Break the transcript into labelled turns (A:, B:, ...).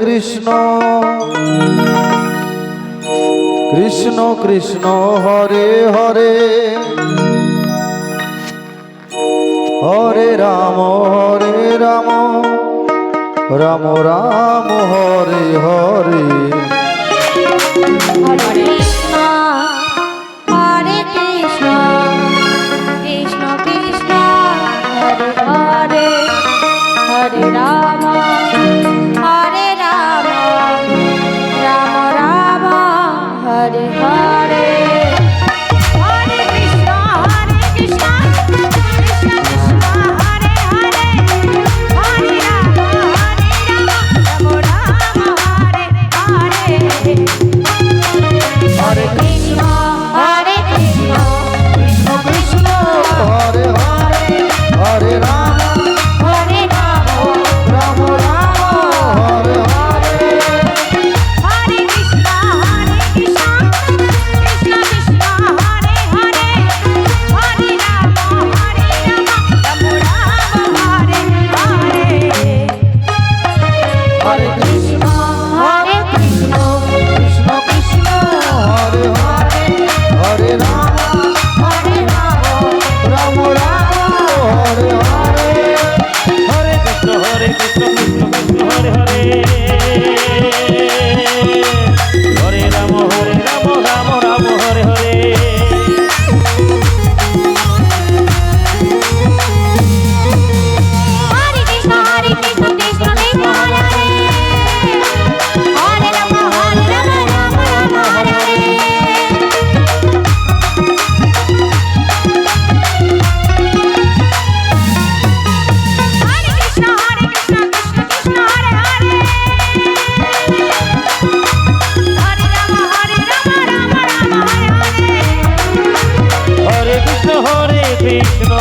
A: Krishna Krishna Krishna Hare Hare Hare Ram Ram Ram Hare Hare.
B: Hare Krishna Hare Krishna Krishna Krishna Hare Hare Hare Ram Ram Ram Hare Hare. Hare Krishna Krishna Krishna Hare Hare Hare Ram Ram Ram Hare Hare. Hare Krishna Krishna Krishna
A: Hare Hare Hare Ram Ram Ram Hare Hare.
B: Hare Krishna Krishna Krishna Krishna Hare Hare Hare Ram Ram Ram Hare Hare.
A: Hare Krishna
B: Krishna
A: Krishna Krishna Hare Hare Hare Ram Ram Ram Hare Hare.
C: Hare Krishna Krishna Krishna Hare Hare Hare Ram Ram Ram Hare Hare.
B: Hare Krishna Krishna Krishna Hare Hare Hare Ram Ram Ram Hare Hare. Hare Krishna Krishna Krishna Hare Hare Hare Ram Ram Ram Hare Hare.
C: Hare Krishna